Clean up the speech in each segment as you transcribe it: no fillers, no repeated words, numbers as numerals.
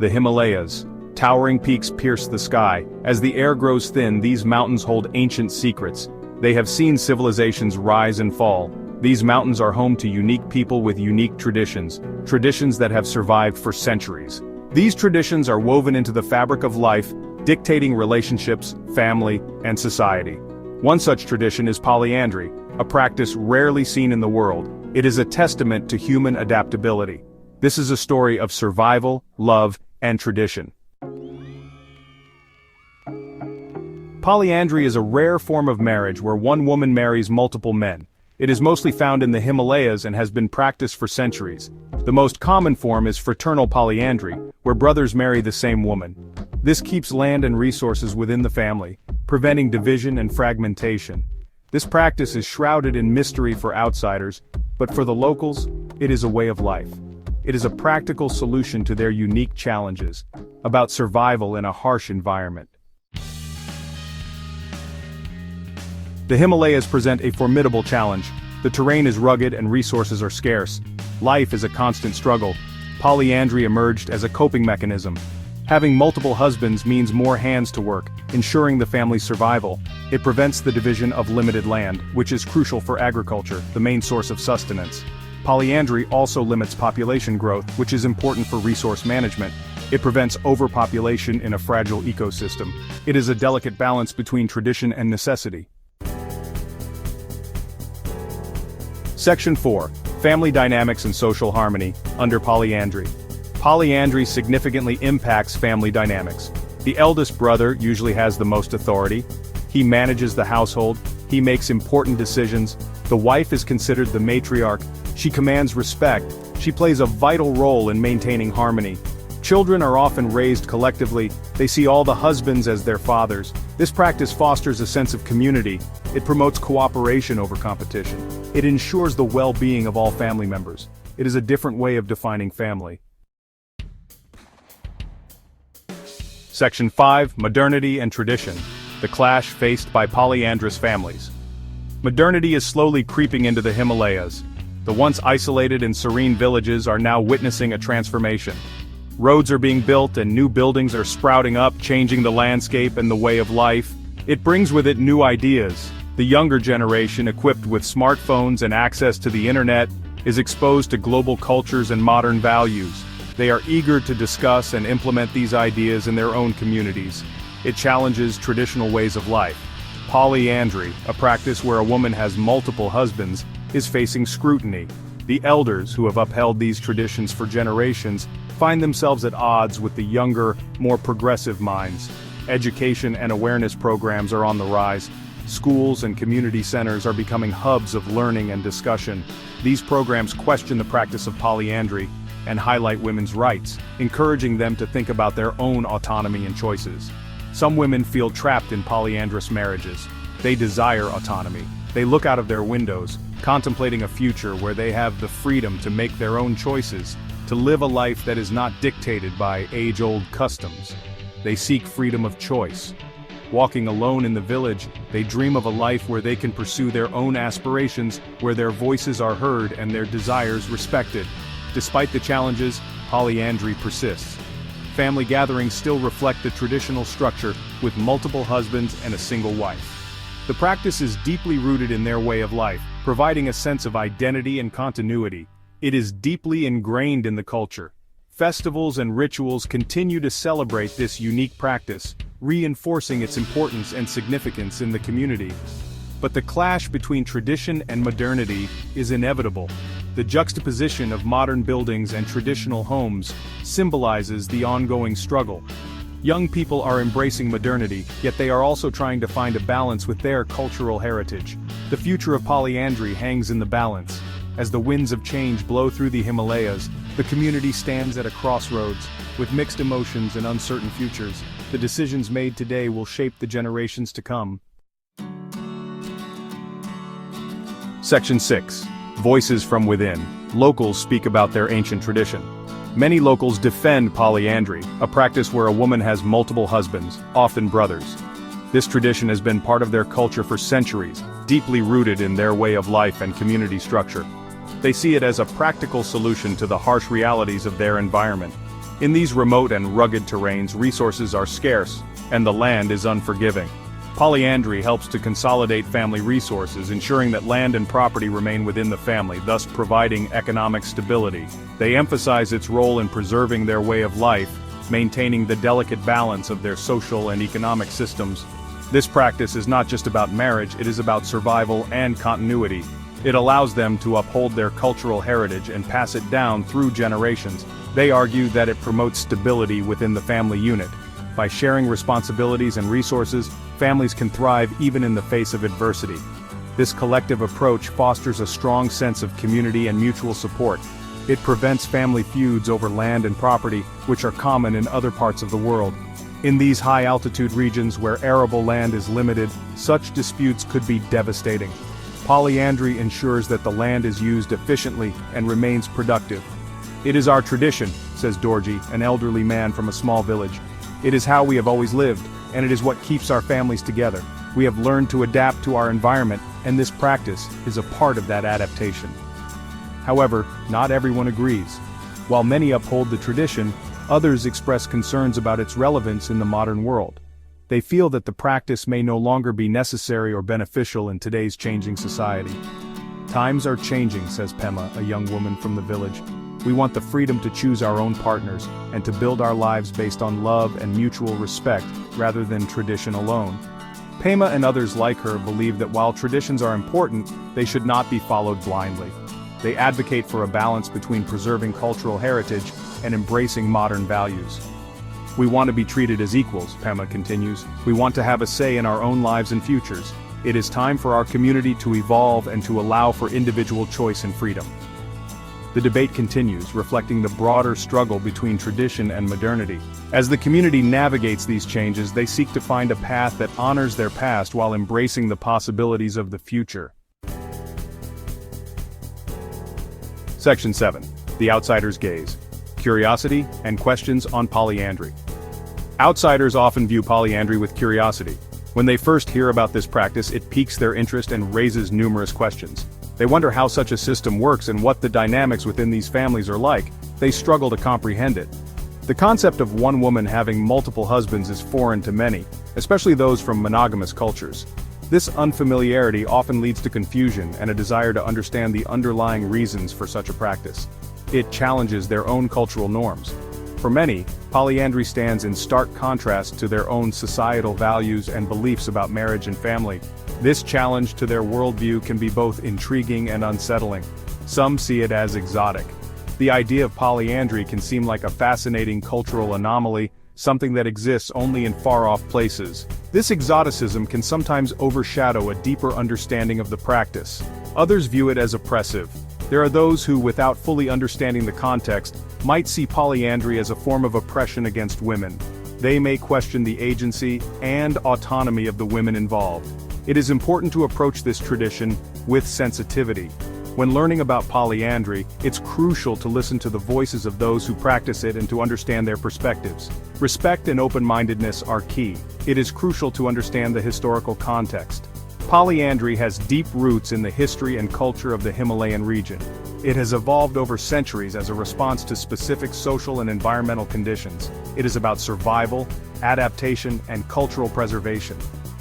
The Himalayas. Towering peaks pierce the sky. As the air grows thin, these mountains hold ancient secrets. They have seen civilizations rise and fall. These mountains are home to unique people with unique traditions that have survived for centuries. These traditions are woven into the fabric of life, dictating relationships, family, and society. One such tradition is polyandry, a practice rarely seen in the world. It is a testament to human adaptability. This is a story of survival, love, and tradition. Polyandry is a rare form of marriage where one woman marries multiple men. It is mostly found in the Himalayas and has been practiced for centuries. The most common form is fraternal polyandry, where brothers marry the same woman. This keeps land and resources within the family, preventing division and fragmentation. This practice is shrouded in mystery for outsiders, but for the locals, it is a way of life. It is a practical solution to their unique challenges, about survival in a harsh environment. The Himalayas present a formidable challenge. The terrain is rugged and resources are scarce. Life is a constant struggle. Polyandry emerged as a coping mechanism. Having multiple husbands means more hands to work, ensuring the family's survival. It prevents the division of limited land, which is crucial for agriculture, the main source of sustenance. Polyandry also limits population growth, which is important for resource management. It prevents overpopulation in a fragile ecosystem. It is a delicate balance between tradition and necessity. Section 4. Family Dynamics and Social Harmony, under Polyandry. Polyandry significantly impacts family dynamics. The eldest brother usually has the most authority. He manages the household. He makes important decisions. The wife is considered the matriarch. She commands respect. She plays a vital role in maintaining harmony. Children are often raised collectively. They see all the husbands as their fathers. This practice fosters a sense of community. It promotes cooperation over competition. It ensures the well-being of all family members. It is a different way of defining family. Section 5. Modernity and Tradition. The clash faced by polyandrous families. Modernity is slowly creeping into the Himalayas. The once isolated and serene villages are now witnessing a transformation. Roads are being built and new buildings are sprouting up, changing the landscape and the way of life. It brings with it new ideas. The younger generation, equipped with smartphones and access to the internet, is exposed to global cultures and modern values. They are eager to discuss and implement these ideas in their own communities. It challenges traditional ways of life. Polyandry, a practice where a woman has multiple husbands, is facing scrutiny. The elders, who have upheld these traditions for generations, find themselves at odds with the younger, more progressive minds. Education and awareness programs are on the rise. Schools and community centers are becoming hubs of learning and discussion. These programs question the practice of polyandry and highlight women's rights, encouraging them to think about their own autonomy and choices. Some women feel trapped in polyandrous marriages. They desire autonomy. They look out of their windows, contemplating a future where they have the freedom to make their own choices, to live a life that is not dictated by age-old customs. They seek freedom of choice. Walking alone in the village, they dream of a life where they can pursue their own aspirations, where their voices are heard and their desires respected. Despite the challenges, polyandry persists. Family gatherings still reflect the traditional structure, with multiple husbands and a single wife. The practice is deeply rooted in their way of life, providing a sense of identity and continuity. It is deeply ingrained in the culture. Festivals and rituals continue to celebrate this unique practice, reinforcing its importance and significance in the community. But the clash between tradition and modernity is inevitable. The juxtaposition of modern buildings and traditional homes symbolizes the ongoing struggle. Young people are embracing modernity, yet they are also trying to find a balance with their cultural heritage. The future of polyandry hangs in the balance. As the winds of change blow through the Himalayas, the community stands at a crossroads. With mixed emotions and uncertain futures, the decisions made today will shape the generations to come. Section 6. Voices from Within. Locals speak about their ancient tradition. Many locals defend polyandry, a practice where a woman has multiple husbands, often brothers. This tradition has been part of their culture for centuries, deeply rooted in their way of life and community structure. They see it as a practical solution to the harsh realities of their environment. In these remote and rugged terrains, resources are scarce, and the land is unforgiving. Polyandry helps to consolidate family resources, ensuring that land and property remain within the family, thus providing economic stability. They emphasize its role in preserving their way of life, maintaining the delicate balance of their social and economic systems. This practice is not just about marriage, it is about survival and continuity. It allows them to uphold their cultural heritage and pass it down through generations. They argue that it promotes stability within the family unit. By sharing responsibilities and resources, families can thrive even in the face of adversity. This collective approach fosters a strong sense of community and mutual support. It prevents family feuds over land and property, which are common in other parts of the world. In these high-altitude regions where arable land is limited, such disputes could be devastating. Polyandry ensures that the land is used efficiently and remains productive. "It is our tradition," says Dorji, an elderly man from a small village. "It is how we have always lived, and it is what keeps our families together. We have learned to adapt to our environment, and this practice is a part of that adaptation." However, not everyone agrees. While many uphold the tradition, others express concerns about its relevance in the modern world. They feel that the practice may no longer be necessary or beneficial in today's changing society. "Times are changing," says Pema, a young woman from the village. "We want the freedom to choose our own partners, and to build our lives based on love and mutual respect, rather than tradition alone." Pema and others like her believe that while traditions are important, they should not be followed blindly. They advocate for a balance between preserving cultural heritage and embracing modern values. "We want to be treated as equals," Pema continues. "We want to have a say in our own lives and futures. It is time for our community to evolve and to allow for individual choice and freedom." The debate continues, reflecting the broader struggle between tradition and modernity. As the community navigates these changes, they seek to find a path that honors their past while embracing the possibilities of the future. Section 7. The Outsider's Gaze. Curiosity and questions on polyandry. Outsiders often view polyandry with curiosity. When they first hear about this practice, it piques their interest and raises numerous questions. They wonder how such a system works and what the dynamics within these families are like. They struggle to comprehend it. The concept of one woman having multiple husbands is foreign to many, especially those from monogamous cultures. This unfamiliarity often leads to confusion and a desire to understand the underlying reasons for such a practice. It challenges their own cultural norms. For many, polyandry stands in stark contrast to their own societal values and beliefs about marriage and family. This challenge to their worldview can be both intriguing and unsettling. Some see it as exotic. The idea of polyandry can seem like a fascinating cultural anomaly, something that exists only in far-off places. This exoticism can sometimes overshadow a deeper understanding of the practice. Others view it as oppressive. There are those who, without fully understanding the context, might see polyandry as a form of oppression against women. They may question the agency and autonomy of the women involved. It is important to approach this tradition with sensitivity. When learning about polyandry, it's crucial to listen to the voices of those who practice it and to understand their perspectives. Respect and open-mindedness are key. It is crucial to understand the historical context. Polyandry has deep roots in the history and culture of the Himalayan region. It has evolved over centuries as a response to specific social and environmental conditions. It is about survival, adaptation, and cultural preservation.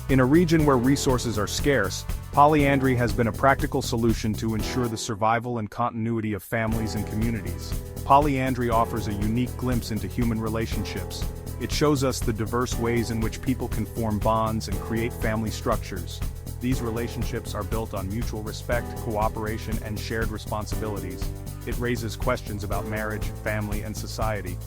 In a region where resources are scarce, polyandry has been a practical solution to ensure the survival and continuity of families and communities. Polyandry offers a unique glimpse into human relationships. It shows us the diverse ways in which people can form bonds and create family structures. These relationships are built on mutual respect, cooperation, and shared responsibilities. It raises questions about marriage, family, and society.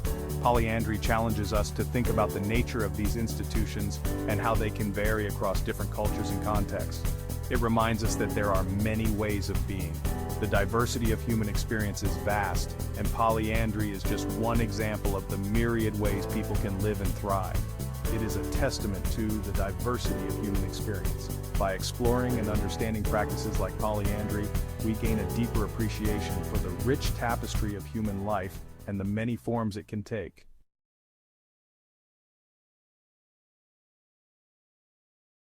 Polyandry challenges us to think about the nature of these institutions and how they can vary across different cultures and contexts. It reminds us that there are many ways of being. The diversity of human experience is vast, and polyandry is just one example of the myriad ways people can live and thrive. It is a testament to the diversity of human experience. By exploring and understanding practices like polyandry, we gain a deeper appreciation for the rich tapestry of human life and the many forms it can take.